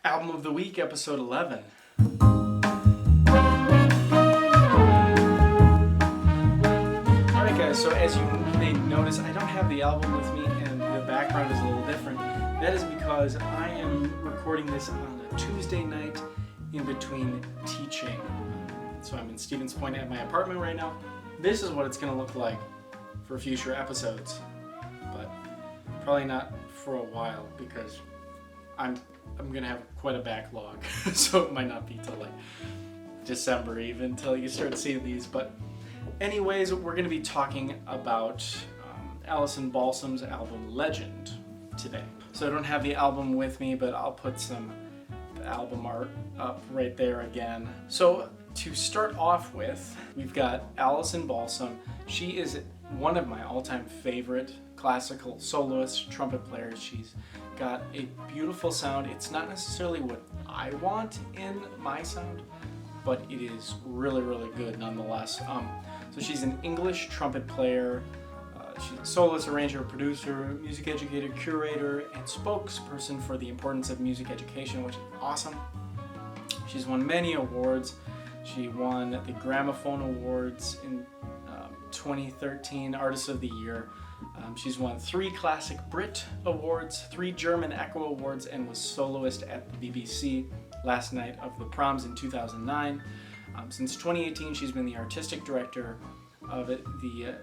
Album of the Week, episode 11. Alright guys, so as you may notice, I don't have the album with me and the background is a little different. That is because I am recording this on a Tuesday night in between teaching. So I'm in Stevens Point at my apartment right now. This is what it's going to look like for future episodes, but probably not for a while because I'm gonna have quite a backlog, so it might not be till like December even till you start seeing these. But anyways, we're gonna be talking about Alison Balsom's album Legend today. So I don't have the album with me, but I'll put some album art up right there again. So to start off with, we've got Alison Balsom. She is one of my all-time favorite classical soloist trumpet players. She's got a beautiful sound. It's not necessarily what I want in my sound, but it is really, really good nonetheless. So she's an English trumpet player. She's a soloist, arranger, producer, music educator, curator, and spokesperson for the importance of music education, which is awesome. She's won many awards. She won the Gramophone Awards in 2013, Artist of the Year. She's won 3 Classic Brit Awards, 3 German Echo Awards, and was soloist at the BBC Last Night of the Proms in 2009. Since 2018, she's been the artistic director of the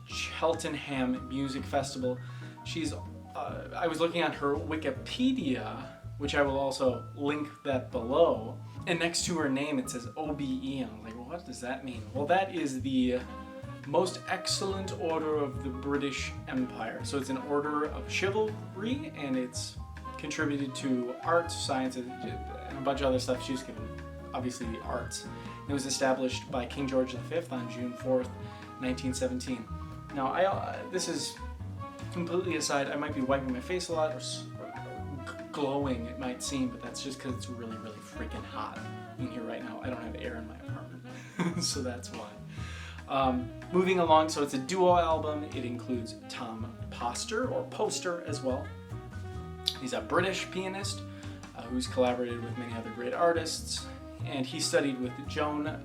Cheltenham Music Festival. I was looking at her Wikipedia, which I will also link that below, and next to her name it says OBE. I'm like, well, what does that mean? Well, that is the Most Excellent Order of the British Empire. So it's an order of chivalry, and it's contributed to arts, science, and a bunch of other stuff. She's given, obviously, the arts. It was established by King George V on June 4th, 1917. Now, this is completely aside. I might be wiping my face a lot, or glowing, it might seem, but that's just because it's really, really freaking hot in here right now. I don't have air in my apartment, so that's why. Moving along, so it's a duo album. It includes Tom Poster, or Poster as well. He's a British pianist who's collaborated with many other great artists, and he studied with Joan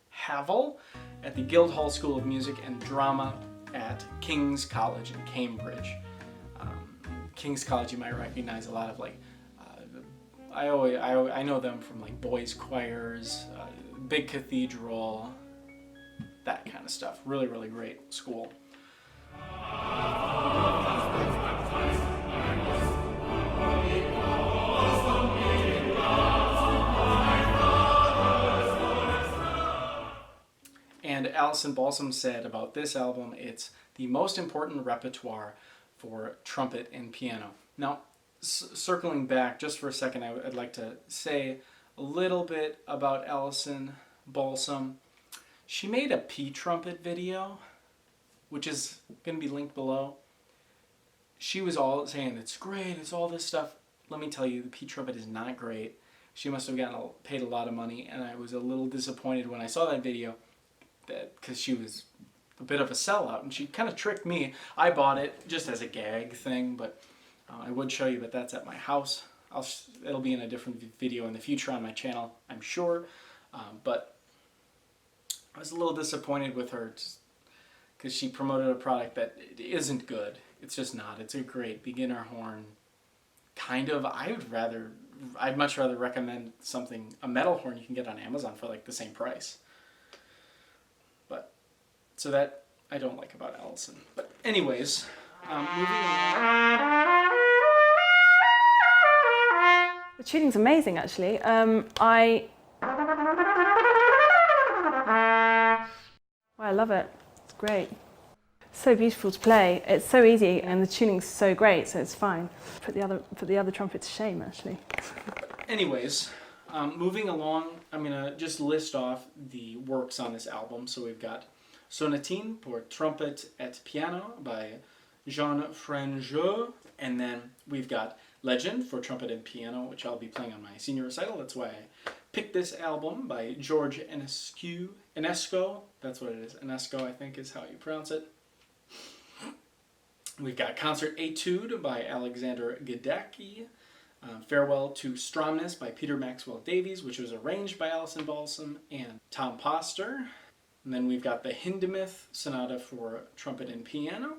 Havel at the Guildhall School of Music and Drama at King's College in Cambridge. King's College, you might recognize a lot of like, I know them from like boys choirs, big cathedral, that kind of stuff. Really, really great school. And Alison Balsom said about this album, it's the most important repertoire for trumpet and piano. Now, circling back just for a second, I'd like to say a little bit about Alison Balsom. She made a P trumpet video, which is going to be linked below. She was all saying it's great, it's all this stuff. Let me tell you, the P trumpet is not great. She must have paid a lot of money, and I was a little disappointed when I saw that video, because she was a bit of a sellout, and she kind of tricked me. I bought it just as a gag thing, but I would show you, but that's at my house. It'll be in a different video in the future on my channel, I'm sure. But I was a little disappointed with her because she promoted a product that isn't good. It's just not. It's a great beginner horn. Kind of. I'd much rather recommend a metal horn you can get on Amazon for like the same price. But, so that I don't like about Alison. But anyways, moving on. The tuning's amazing, actually. I love it. It's great. So beautiful to play. It's so easy, and the tuning's so great, so it's fine. Put the other trumpet to shame, actually. Anyways, moving along, I'm gonna just list off the works on this album. So we've got Sonatine pour trumpet et piano by Jean Frangeux, and then we've got Legend for trumpet and piano, which I'll be playing on my senior recital. That's why I picked this album, by George Enesco. That's what it is. Enesco, I think, is how you pronounce it. We've got Concert Etude by Alexander Gadecki. Farewell to Stromness by Peter Maxwell Davies, which was arranged by Alison Balsom and Tom Poster. And then we've got the Hindemith Sonata for trumpet and piano.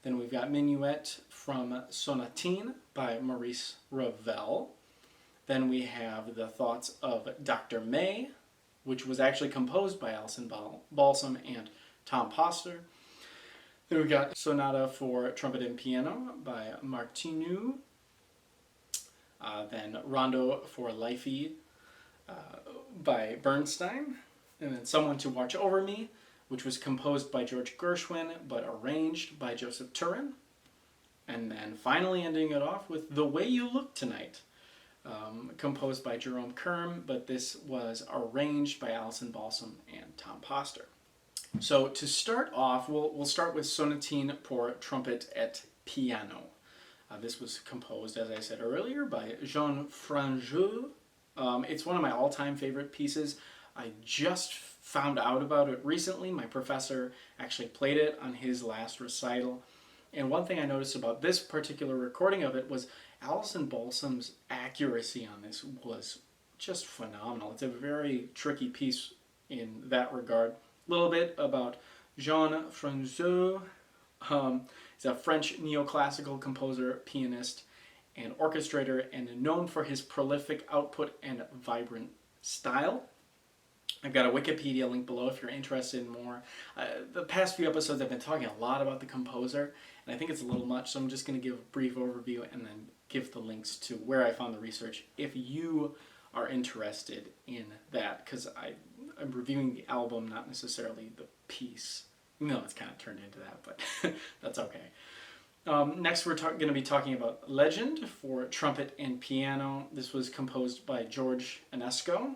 Then we've got Minuet from Sonatine by Maurice Ravel. Then we have the Thoughts of Dr. May, which was actually composed by Alison Balsom and Tom Poster. Then we've got Sonata for trumpet and piano by Martinu. Then Rondo for Life by Bernstein. And then Someone to Watch Over Me, which was composed by George Gershwin but arranged by Joseph Turin. And then finally ending it off with The Way You Look Tonight, composed by Jerome Kern, but this was arranged by Alison Balsom and Tom Poster. So to start off, we'll start with Sonatine pour trumpet et piano. This was composed, as I said earlier, by Jean Frangeux. It's one of my all-time favorite pieces. I just found out about it recently. My professor actually played it on his last recital. And one thing I noticed about this particular recording of it was Alison Balsom's accuracy on this was just phenomenal. It's a very tricky piece in that regard. A little bit about Jean Frangeux. He's a French neoclassical composer, pianist, and orchestrator, and known for his prolific output and vibrant style. I've got a Wikipedia link below if you're interested in more. The past few episodes I've been talking a lot about the composer, and I think it's a little much, so I'm just going to give a brief overview and then give the links to where I found the research if you are interested in that, because I'm reviewing the album, not necessarily the piece. No, it's kind of turned into that, but that's okay. Next we're going to be talking about Legende for trumpet and piano. This was composed by George Enesco,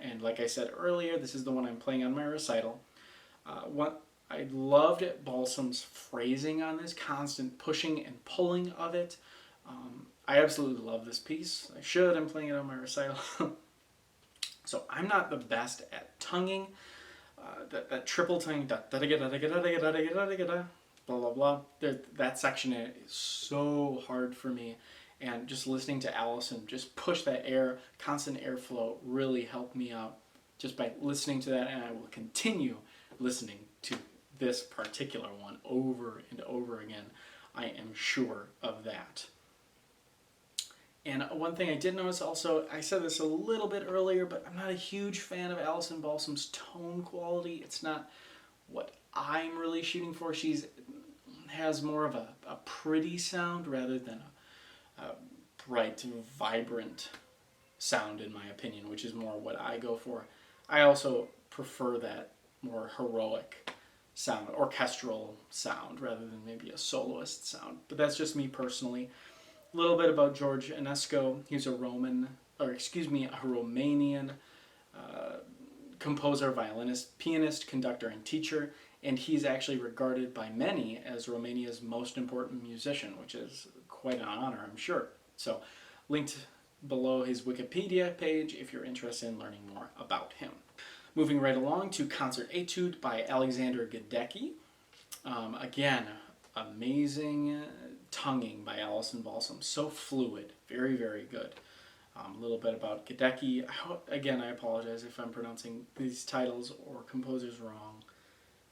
and like I said earlier, this is the one I'm playing on my recital. I loved Balsom's phrasing on this, constant pushing and pulling of it. I absolutely love this piece. I'm playing it on my recital. So I'm not the best at tonguing. That triple tongue, blah, blah, blah. That section is so hard for me. And just listening to Alison just push that constant airflow really helped me out just by listening to that. And I will continue listening to this particular one over and over again. I am sure of that. And one thing I did notice also, I said this a little bit earlier, but I'm not a huge fan of Alison Balsom's tone quality. It's not what I'm really shooting for. She has more of a pretty sound rather than a bright, vibrant sound, in my opinion, which is more what I go for. I also prefer that more heroic sound, orchestral sound, rather than maybe a soloist sound. But that's just me personally. A little bit about George Enesco. He's a Romanian composer, violinist, pianist, conductor, and teacher, and he's actually regarded by many as Romania's most important musician, which is quite an honor, I'm sure. So, linked below his Wikipedia page if you're interested in learning more about him. Moving right along to Concert Etude by Alexander Gadecki. Again, amazing tonguing by Alison Balsom. So fluid. Very, very good. A little bit about Gadecki. Again, I apologize if I'm pronouncing these titles or composers wrong.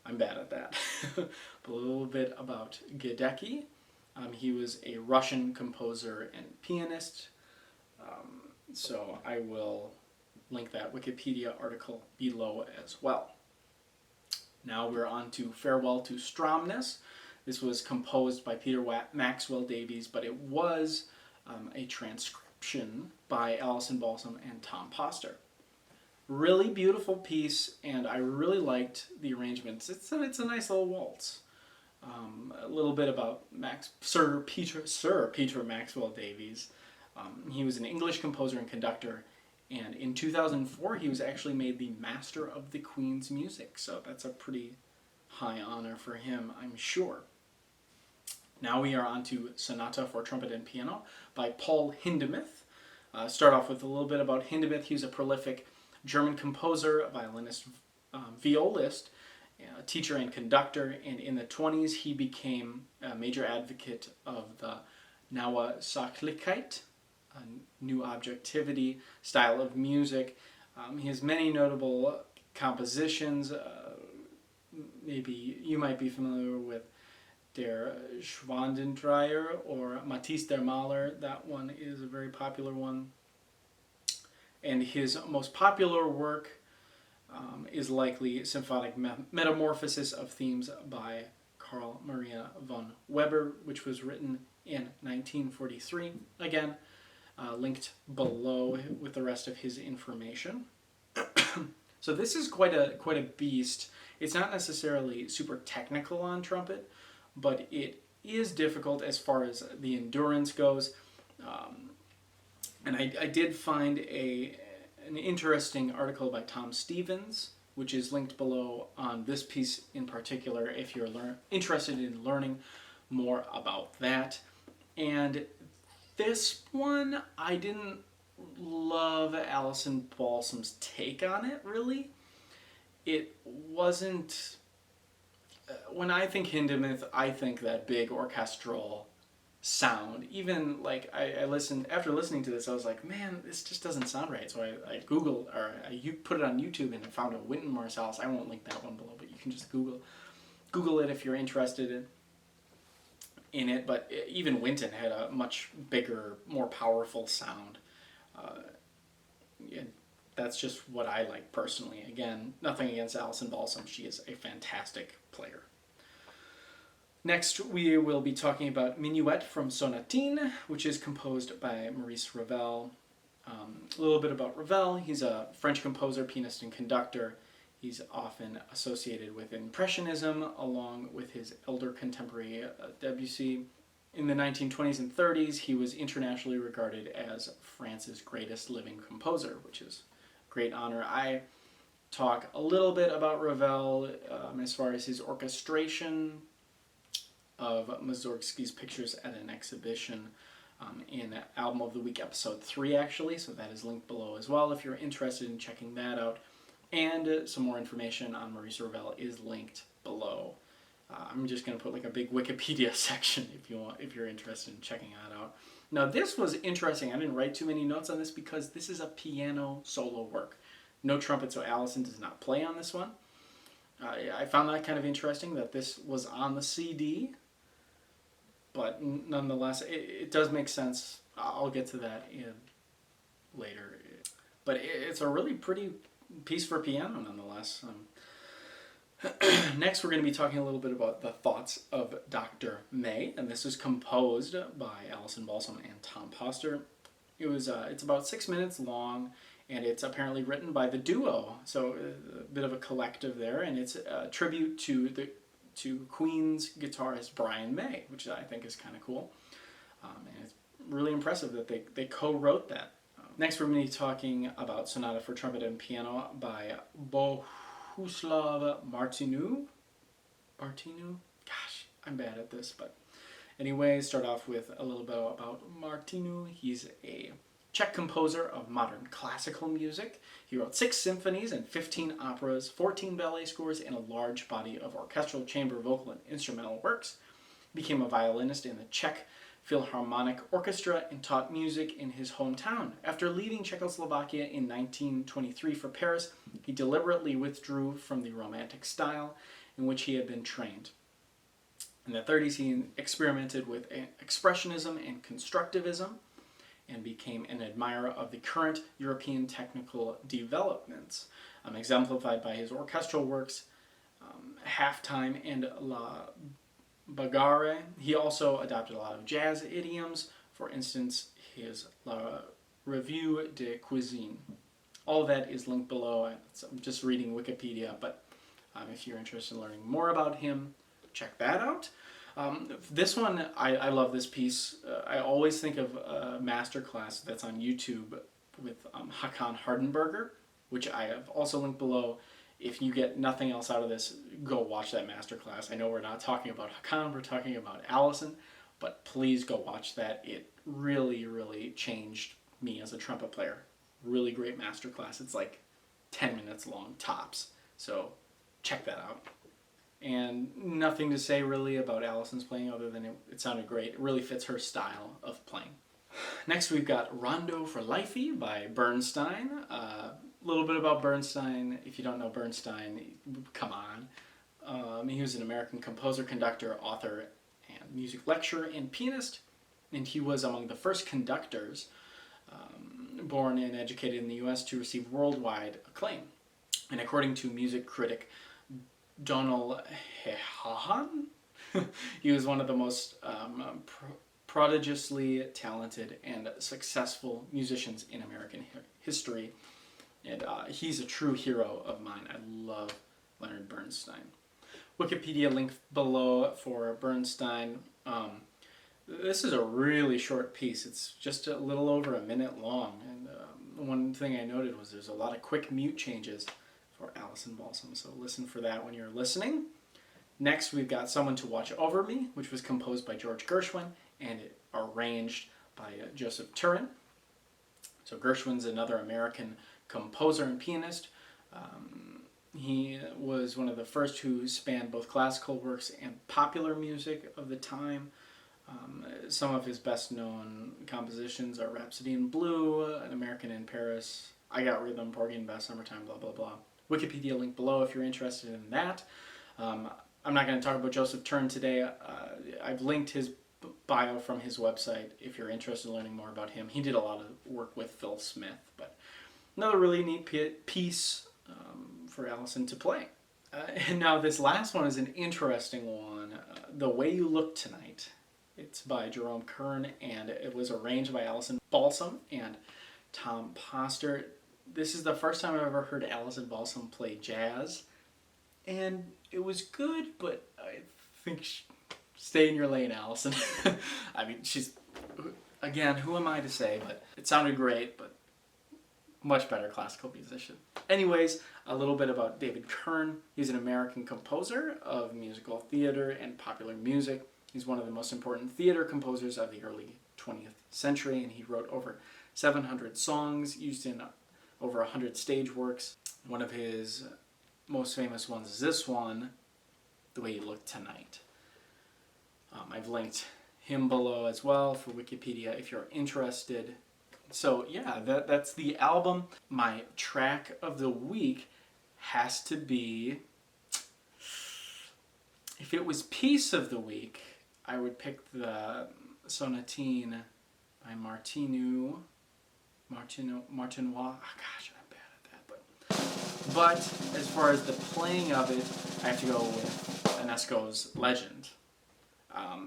I'm bad at that. But a little bit about Gadecki. He was a Russian composer and pianist. So I will link that Wikipedia article below as well. Now we're on to Farewell to Stromness. This was composed by Peter Maxwell Davies, but it was a transcription by Alison Balsom and Tom Poster. Really beautiful piece, and I really liked the arrangements. It's a nice little waltz. A little bit about Sir Peter Maxwell Davies. He was an English composer and conductor, and in 2004 he was actually made the Master of the Queen's Music, so that's a pretty high honor for him, I'm sure. Now we are on to Sonata for Trumpet and Piano by Paul Hindemith. Start off with a little bit about Hindemith. He was a prolific German composer, violinist, violist, teacher and conductor, and in the 20s he became a major advocate of the Nauer Sachlichkeit, a new objectivity style of music. He has many notable compositions. Maybe you might be familiar with Der Schwandendreher or Matisse der Maler. That one is a very popular one. And his most popular work is likely Symphonic Metamorphosis of Themes by Carl Maria von Weber, which was written in 1943. Again, linked below with the rest of his information. So this is quite a beast. It's not necessarily super technical on trumpet, but it is difficult as far as the endurance goes. And I did find an interesting article by Tom Stevens, which is linked below on this piece in particular if you're interested in learning more about that. And this one, I didn't love Alison Balsom's take on it, really. It wasn't... when I think Hindemith, I think that big orchestral sound. Even like I listened, after listening to this, I was like, man, this just doesn't sound right. So I Googled, or I put it on YouTube and I found a Wynton Marsalis. I won't link that one below, but you can just Google it if you're interested in it. But even Wynton had a much bigger, more powerful sound. Yeah, that's just what I like personally. Again, nothing against Alison Balsom. She is a fantastic player. Next, we will be talking about Minuet from Sonatine, which is composed by Maurice Ravel. A little bit about Ravel. He's a French composer, pianist, and conductor. He's often associated with Impressionism, along with his elder contemporary Debussy. In the 1920s and 30s, he was internationally regarded as France's greatest living composer, which is a great honor. I talk a little bit about Ravel as far as his orchestration of Mussorgsky's pictures at an exhibition in Album of the Week episode 3, actually, so that is linked below as well if you're interested in checking that out. And some more information on Maurice Ravel is linked below. I'm just going to put like a big Wikipedia section if you're interested in checking that out. Now this was interesting. I didn't write too many notes on this because this is a piano solo work. No trumpet, so Alison does not play on this one. I found that kind of interesting that this was on the CD, but nonetheless, it does make sense. I'll get to that later. But it's a really pretty piece for piano, nonetheless. Next, we're going to be talking a little bit about the Thoughts of Dr. May, and this is composed by Alison Balsom and Tom Poster. It's about 6 minutes long, and it's apparently written by the duo, so a bit of a collective there, and it's a tribute to Queen's guitarist Brian May, which I think is kind of cool, and it's really impressive that they co-wrote that. Next, we're going to be talking about Sonata for Trumpet and Piano by Bohuslav Martinu. Gosh, I'm bad at this, but anyway, start off with a little bit about Martinu. He's a Czech composer of modern classical music. He wrote 6 symphonies and 15 operas, 14 ballet scores, and a large body of orchestral, chamber, vocal, and instrumental works. He became a violinist in the Czech Philharmonic Orchestra and taught music in his hometown. After leaving Czechoslovakia in 1923 for Paris, he deliberately withdrew from the Romantic style in which he had been trained. In the 30s, he experimented with Expressionism and Constructivism and became an admirer of the current European technical developments, exemplified by his orchestral works, Halftime and La Bagarre. He also adopted a lot of jazz idioms, for instance, his La Revue de Cuisine. All of that is linked below. I'm just reading Wikipedia, but if you're interested in learning more about him, check that out. This one, I love this piece. I always think of a masterclass that's on YouTube with Hakan Hardenberger, which I have also linked below. If you get nothing else out of this, go watch that masterclass. I know we're not talking about Hakan, we're talking about Alison, but please go watch that. It really, really changed me as a trumpet player. Really great masterclass. It's like 10 minutes long, tops. So check that out. And nothing to say really about Alison's playing other than it sounded great. It really fits her style of playing. Next we've got Rondo for Lifey by Bernstein. A little bit about Bernstein. If you don't know Bernstein, come on. He was an American composer, conductor, author, and music lecturer and pianist. And he was among the first conductors born and educated in the U.S. to receive worldwide acclaim. And according to music critic Donald Hehan, he was one of the most prodigiously talented and successful musicians in American history. And he's a true hero of mine. I love Leonard Bernstein. Wikipedia link below for Bernstein. This is a really short piece. It's just a little over a minute long. And one thing I noted was there's a lot of quick mute changes for Alison Balsom. So listen for that when you're listening. Next, we've got Someone to Watch Over Me, which was composed by George Gershwin and arranged by Joseph Turin. So Gershwin's another American composer and pianist. He was one of the first who spanned both classical works and popular music of the time. Some of his best-known compositions are Rhapsody in Blue, An American in Paris, I Got Rhythm, Porgy and Bess, Summertime, blah, blah, blah. Wikipedia link below if you're interested in that. I'm not going to talk about Joseph Turin today. I've linked his bio from his website if you're interested in learning more about him. He did a lot of work with Phil Smith, but another really neat piece for Alison to play. And now this last one is an interesting one. The Way You Look Tonight. It's by Jerome Kern, and it was arranged by Alison Balsom and Tom Poster. This is the first time I've ever heard Alison Balsom play jazz, and it was good, but I think stay in your lane, Alison. I mean, she's, again, who am I to say, but it sounded great, but much better classical musician. Anyways, a little bit about David Kern. He's an American composer of musical theater and popular music. He's one of the most important theater composers of the early 20th century, and he wrote over 700 songs used in over 100 stage works. One of his most famous ones is this one, The Way You Look Tonight. I've linked him below as well for Wikipedia if you're interested. So yeah, that's the album. My track of the week has to be, if it was piece of the week, I would pick the Sonatine by Martinois. Oh, gosh, I'm bad at that. But as far as the playing of it, I have to go with Ionesco's Legend.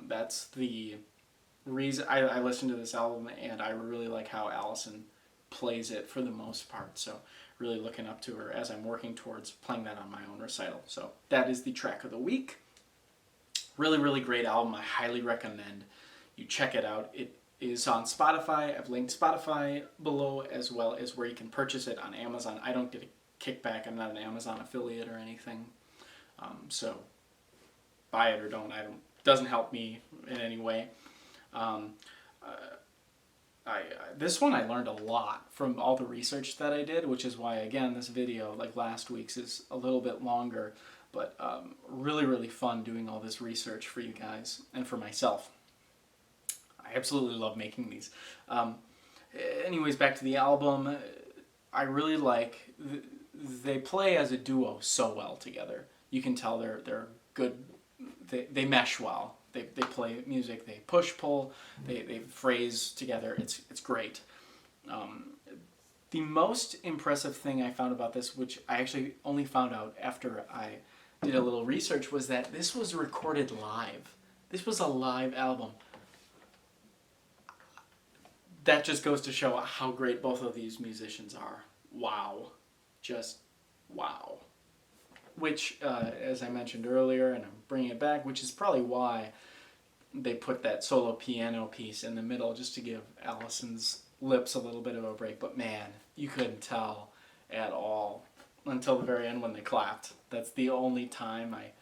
That's the reason I listened to this album, and I really like how Alison plays it for the most part. So really looking up to her as I'm working towards playing that on my own recital. So that is the track of the week. Really, really great album. I highly recommend you check it out. It is on Spotify. I've linked Spotify below, as well as where you can purchase it on Amazon. I don't get a kickback. I'm not an Amazon affiliate or anything. So buy it or don't. Doesn't help me in any way. This one I learned a lot from all the research that I did, which is why, again, this video, like last week's, is a little bit longer. But really, really fun doing all this research for you guys and for myself. I absolutely love making these. Anyways, back to the album. I really like, they play as a duo so well together. You can tell they're good, they mesh well. They play music, they push, pull, they phrase together. It's great. The most impressive thing I found about this, which I actually only found out after I did a little research, was that this was recorded live. This was a live album. That just goes to show how great both of these musicians are. Wow. Just wow. Which, as I mentioned earlier, and I'm bringing it back, which is probably why they put that solo piano piece in the middle, just to give Alison's lips a little bit of a break. But man, you couldn't tell at all until the very end when they clapped. That's the only time I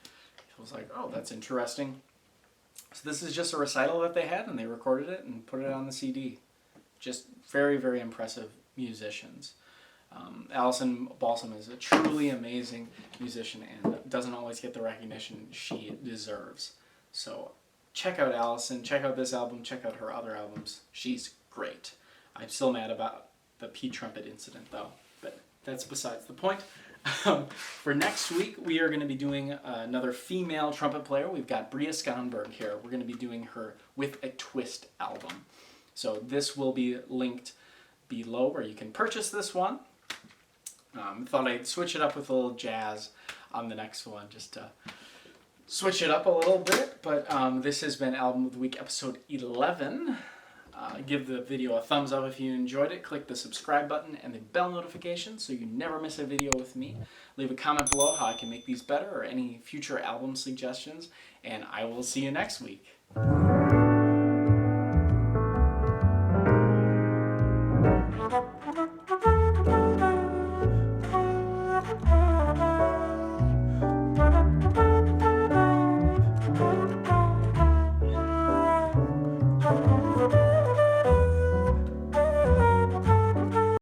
was like, oh, that's interesting. So this is just a recital that they had, and they recorded it and put it on the CD. Just very, very impressive musicians. Alison Balsom is a truly amazing musician and doesn't always get the recognition she deserves. So check out Alison, check out this album, check out her other albums. She's great. great. I'm still mad about the pea trumpet incident though, but that's besides the point. For next week, we are going to be doing another female trumpet player. We've got Bria Skonberg here. We're going to be doing her With a Twist album. So this will be linked below where you can purchase this one. Thought I'd switch it up with a little jazz on the next one, just to switch it up a little bit. But this has been Album of the Week, episode 11. Give the video a thumbs up if you enjoyed it. Click the subscribe button and the bell notification so you never miss a video with me. Leave a comment below how I can make these better or any future album suggestions. And I will see you next week.